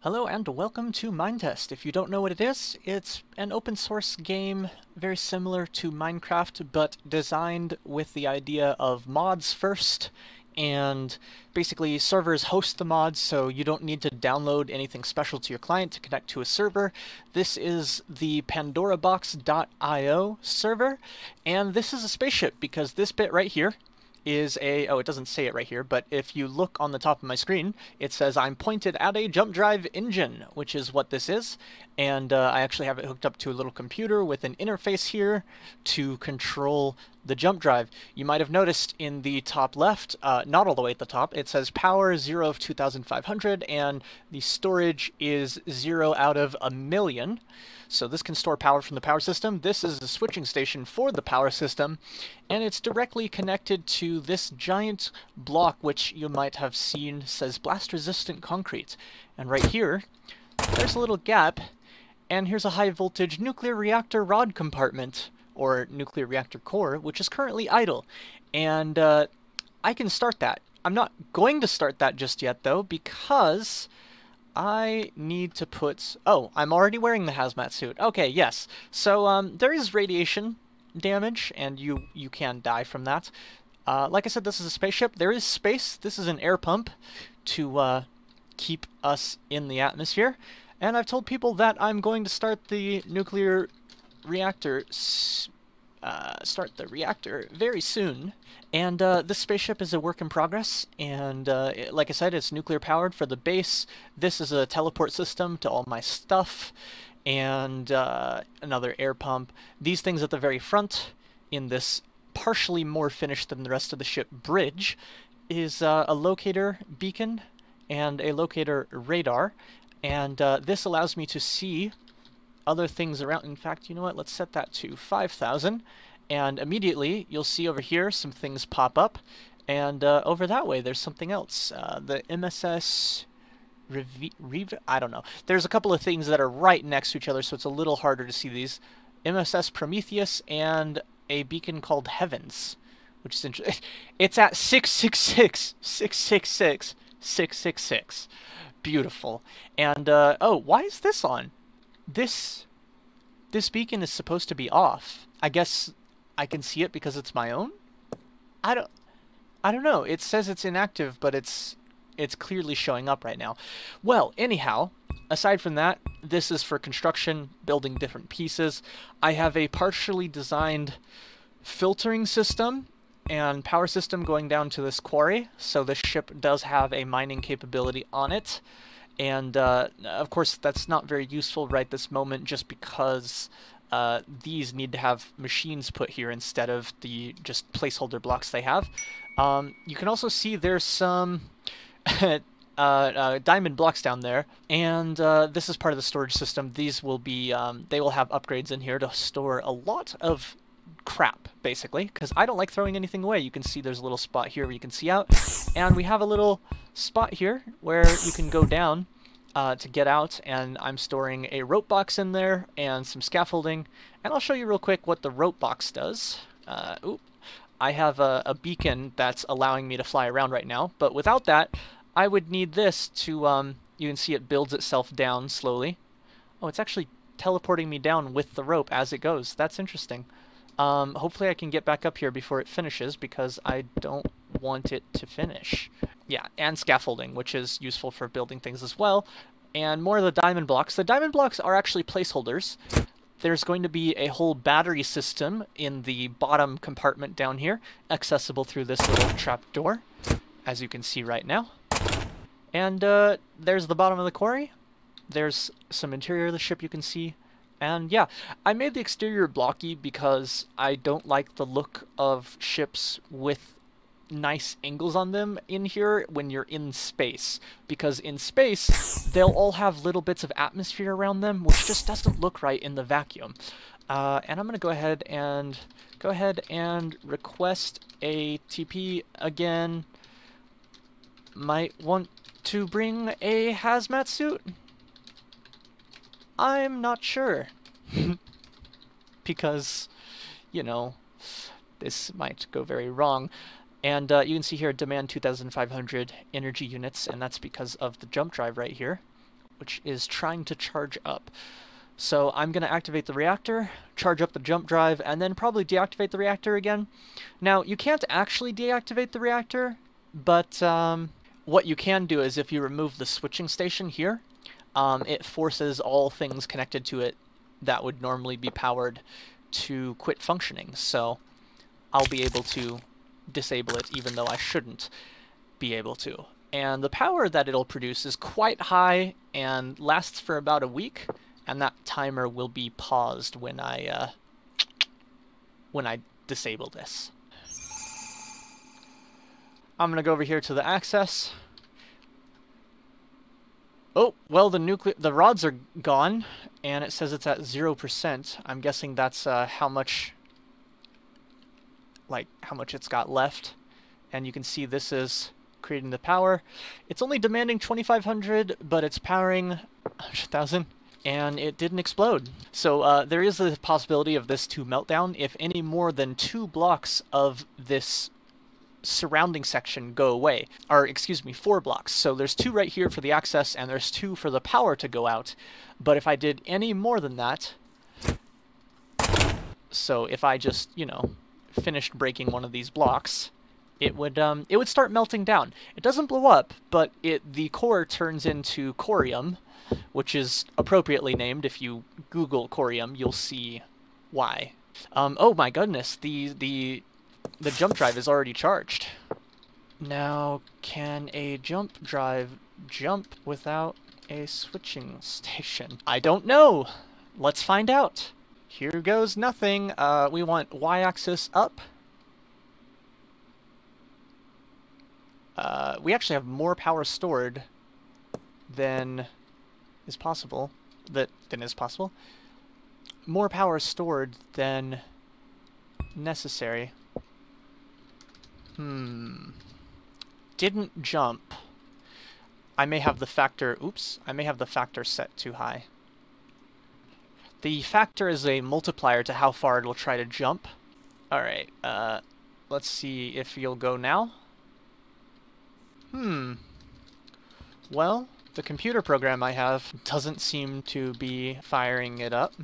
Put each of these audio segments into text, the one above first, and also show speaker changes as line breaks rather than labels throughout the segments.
Hello and welcome to Minetest. If you don't know what it is, it's an open source game very similar to Minecraft, but designed with the idea of mods first, and basically servers host the mods, so you don't need to download anything special to your client to connect to a server. This is the pandorabox.io server, and this is a spaceship because this bit right here is a, oh, it doesn't say it right here, but if you look on the top of my screen, it says I'm pointed at a jump drive engine, which is what this is. And I actually have it hooked up to a little computer with an interface here to control the jump drive. You might have noticed in the top left, not all the way at the top, it says power 0 of 2500, and the storage is 0 out of 1,000,000. So this can store power from the power system. This is the switching station for the power system, and it's directly connected to this giant block, which you might have seen says blast-resistant concrete. And right here, there's a little gap, and here's a high-voltage nuclear reactor rod compartment, or nuclear reactor core, which is currently idle. And I can start that. I'm not going to start that just yet, though, because I need to put... Oh, I'm already wearing the hazmat suit. Okay, yes. So there is radiation damage, and you can die from that. Like I said, this is a spaceship. There is space. This is an air pump to keep us in the atmosphere. And I've told people that I'm going to start the nuclear reactor... start the reactor very soon. And this spaceship is a work in progress, and like I said, it's nuclear powered for the base. This is a teleport system to all my stuff, and another air pump. These things at the very front, in this partially more finished than the rest of the ship bridge, is a locator beacon and a locator radar, and this allows me to see other things around. In fact, you know what? Let's set that to 5,000. And immediately, you'll see over here some things pop up. And over that way, there's something else. The MSS... I don't know. There's a couple of things that are right next to each other, so it's a little harder to see these. MSS Prometheus and a beacon called Heavens, which is interesting. It's at 666. 666. 666. Beautiful. And, oh, why is this on? This beacon is supposed to be off. I guess I can see it because it's my own? I don't know. It says it's inactive, but it's clearly showing up right now. Well, anyhow, aside from that, this is for construction, building different pieces. I have a partially designed filtering system and power system going down to this quarry, so this ship does have a mining capability on it. And, of course, that's not very useful right this moment just because these need to have machines put here instead of the just placeholder blocks they have. You can also see there's some diamond blocks down there, and this is part of the storage system. These will be, they will have upgrades in here to store a lot of crap, basically, because I don't like throwing anything away. You can see there's a little spot here where you can see out, and we have a little spot here where you can go down to get out, and I'm storing a rope box in there and some scaffolding, and I'll show you real quick what the rope box does. I have a beacon that's allowing me to fly around right now, but without that, I would need this to, you can see it builds itself down slowly. Oh, it's actually teleporting me down with the rope as it goes. That's interesting. Hopefully I can get back up here before it finishes, because I don't want it to finish. Yeah, and scaffolding, which is useful for building things as well. And more of the diamond blocks. The diamond blocks are actually placeholders. There's going to be a whole battery system in the bottom compartment down here, accessible through this little trap door, as you can see right now. And there's the bottom of the quarry. There's some interior of the ship you can see. And yeah, I made the exterior blocky because I don't like the look of ships with nice angles on them in here when you're in space. Because in space, they'll all have little bits of atmosphere around them, which just doesn't look right in the vacuum. And I'm going to go ahead and request a TP again. Might want to bring a hazmat suit? I'm not sure. Because, you know, this might go very wrong. And you can see here, demand 2,500 energy units, and that's because of the jump drive right here. which is trying to charge up. So I'm going to activate the reactor, charge up the jump drive, and then probably deactivate the reactor again. Now, you can't actually deactivate the reactor, but what you can do is if you remove the switching station here, it forces all things connected to it that would normally be powered to quit functioning. So I'll be able to disable it even though I shouldn't be able to. And the power that it'll produce is quite high and lasts for about a week. And that timer will be paused when I disable this. I'm gonna go over here to the access. Oh, well, the rods are gone, and it says it's at 0%. I'm guessing that's how much it's got left. And you can see this is creating the power. It's only demanding 2,500, but it's powering 100,000. And it didn't explode. So there is the possibility of this to melt down if any more than 2 blocks of this surrounding section go away. Or, excuse me, 4 blocks. So there's 2 right here for the access, and there's 2 for the power to go out. But if I did any more than that, so if I just, you know, finished breaking one of these blocks, it would start melting down. It doesn't blow up, but the core turns into corium, which is appropriately named. If you Google corium, you'll see why. Oh my goodness, the jump drive is already charged. Now, can a jump drive jump without a switching station? I don't know. Let's find out. Here goes nothing. We want y-axis up. We actually have more power stored than is possible. More power stored than necessary. Didn't jump. I may have the factor, I may have the factor set too high. The factor is a multiplier to how far it'll try to jump. Alright, let's see if you'll go now. Well, the computer program I have doesn't seem to be firing it up.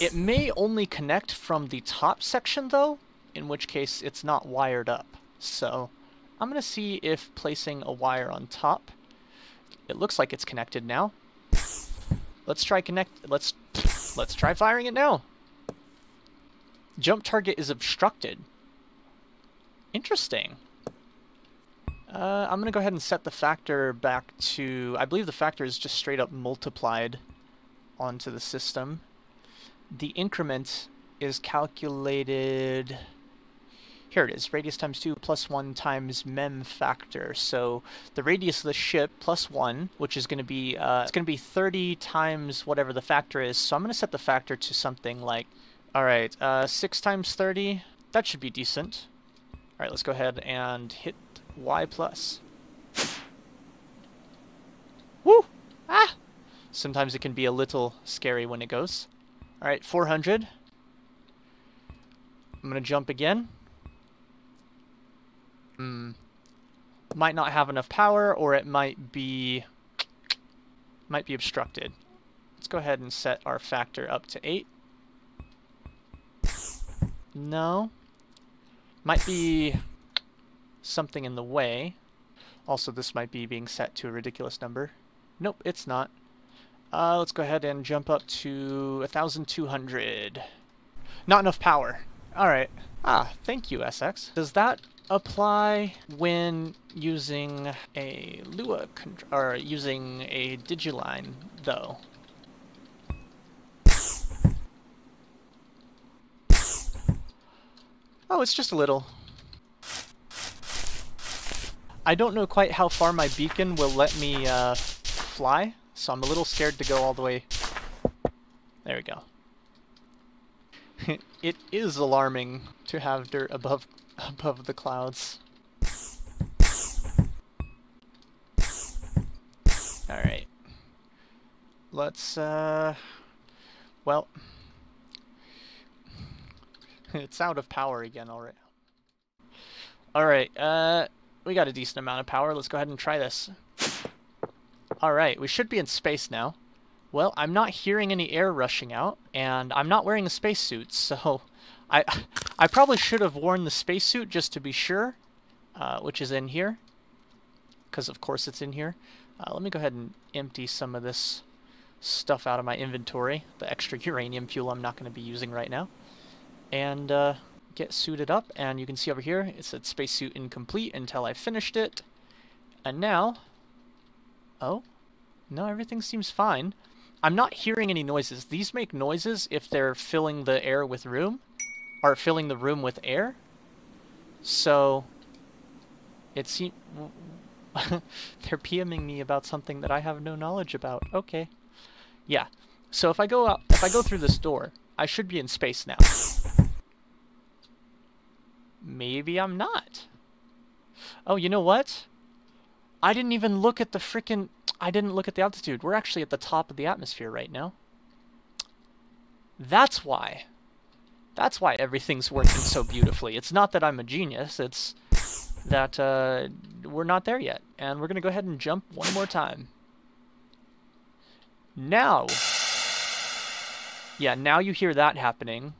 It may only connect from the top section though, in which case it's not wired up. So I'm going to see if placing a wire on top. It looks like it's connected now. Let's try let's try firing it now. Jump target is obstructed. Interesting. I'm going to go ahead and set the factor back to... I believe the factor is just straight up multiplied onto the system. The increment is calculated... Here it is, radius times 2 plus 1 times mem factor. So the radius of the ship plus 1, which is going to be, it's going to be 30 times whatever the factor is. So I'm going to set the factor to something like, alright, 6 times 30. That should be decent. Alright, let's go ahead and hit Y+. Woo! Ah! Sometimes it can be a little scary when it goes. Alright, 400. I'm going to jump again. Might not have enough power, or it might be obstructed. Let's go ahead and set our factor up to 8. No. Might be something in the way. Also, this might be being set to a ridiculous number. Nope, it's not. Let's go ahead and jump up to 1,200. Not enough power. Alright. Ah, thank you, SX. Does that apply when using a Lua or using a Digiline, though? Oh, it's just a little. I don't know quite how far my beacon will let me fly, so I'm a little scared to go all the way. There we go. It is alarming to have dirt above the clouds. Alright. Let's, well... it's out of power again already. Alright, we got a decent amount of power. Let's go ahead and try this. Alright, we should be in space now. Well, I'm not hearing any air rushing out, and I'm not wearing a spacesuit, so I probably should have worn the spacesuit just to be sure, which is in here, because of course it's in here. Let me go ahead and empty some of this stuff out of my inventory, the extra uranium fuel I'm not going to be using right now, and get suited up. And you can see over here it said spacesuit incomplete until I finished it, and now, oh, no, everything seems fine. I'm not hearing any noises. These make noises if they're filling the air with room, or filling the room with air. So it seems they're PMing me about something that I have no knowledge about. Okay. Yeah. So if I go through this door, I should be in space now. Maybe I'm not. Oh, you know what? I didn't even look at the frickin'... I didn't look at the altitude. We're actually at the top of the atmosphere right now. That's why. That's why everything's working so beautifully. It's not that I'm a genius. It's that we're not there yet. And we're going to go ahead and jump one more time. Now. Yeah, now you hear that happening.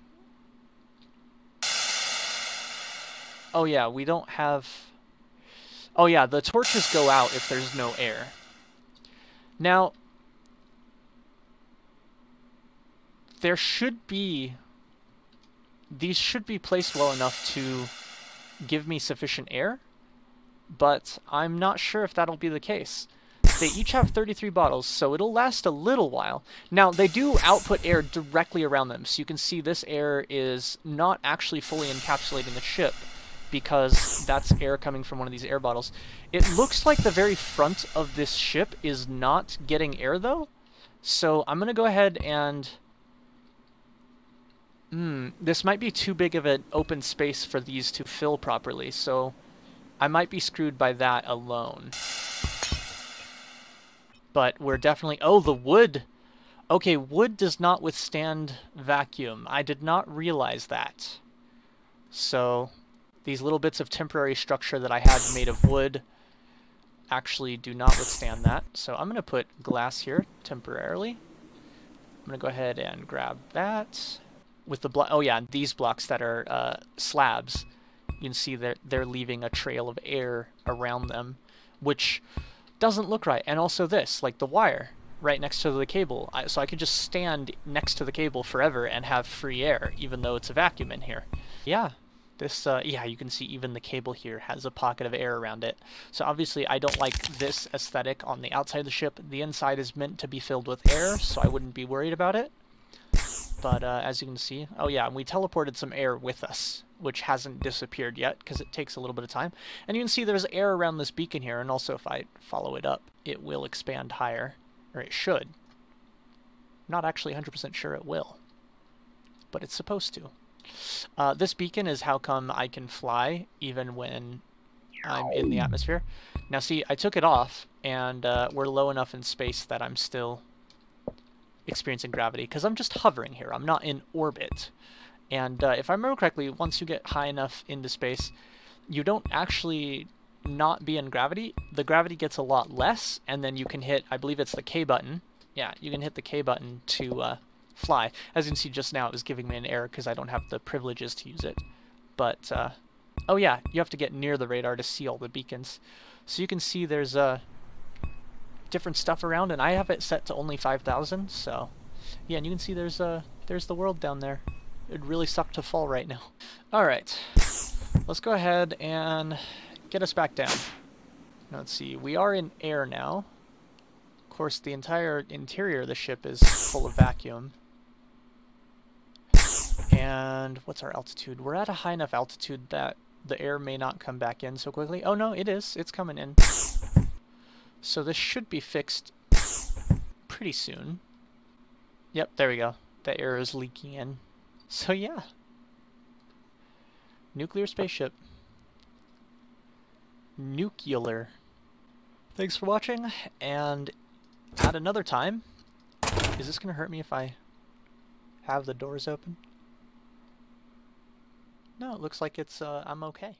Oh yeah, we don't have... Oh yeah, the torches go out if there's no air. Now, there should be... These should be placed well enough to give me sufficient air, but I'm not sure if that'll be the case. They each have 33 bottles, so it'll last a little while. Now, they do output air directly around them, so you can see this air is not actually fully encapsulating the ship, because that's air coming from one of these air bottles. It looks like the very front of this ship is not getting air, though. So I'm going to go ahead and... this might be too big of an open space for these to fill properly, so I might be screwed by that alone. But we're definitely... Oh, the wood! Okay, wood does not withstand vacuum. I did not realize that. So... These little bits of temporary structure that I had made of wood actually do not withstand that. So I'm going to put glass here temporarily. I'm going to go ahead and grab that. With the oh yeah, these blocks that are slabs, you can see they're leaving a trail of air around them, which doesn't look right. And also this, like the wire right next to the cable. So I could just stand next to the cable forever and have free air, even though it's a vacuum in here. Yeah. This, yeah, you can see even the cable here has a pocket of air around it. So obviously I don't like this aesthetic on the outside of the ship. The inside is meant to be filled with air, so I wouldn't be worried about it. But as you can see, oh yeah, and we teleported some air with us, which hasn't disappeared yet because it takes a little bit of time. And you can see there's air around this beacon here, and also if I follow it up, it will expand higher, or it should. I'm not actually 100% sure it will, but it's supposed to. This beacon is how come I can fly even when I'm in the atmosphere. Now see, I took it off, and we're low enough in space that I'm still experiencing gravity, because I'm just hovering here. I'm not in orbit. And if I remember correctly, once you get high enough into space, you don't actually not be in gravity. The gravity gets a lot less, and then you can hit, I believe it's the K button. Yeah, you can hit the K button to... fly. As you can see just now, it was giving me an error because I don't have the privileges to use it. But, oh yeah, you have to get near the radar to see all the beacons. So you can see there's different stuff around, and I have it set to only 5,000, so... Yeah, and you can see there's the world down there. It'd really suck to fall right now. Alright, let's go ahead and get us back down. Now, let's see, we are in air now. Of course, the entire interior of the ship is full of vacuum. And what's our altitude? We're at a high enough altitude that the air may not come back in so quickly. Oh no, it is. It's coming in. So this should be fixed pretty soon. Yep, there we go. The air is leaking in. So yeah. Nuclear spaceship. Nuclear. Thanks for watching, and at another time... Is this going to hurt me if I have the doors open? No, it looks like it's, I'm okay.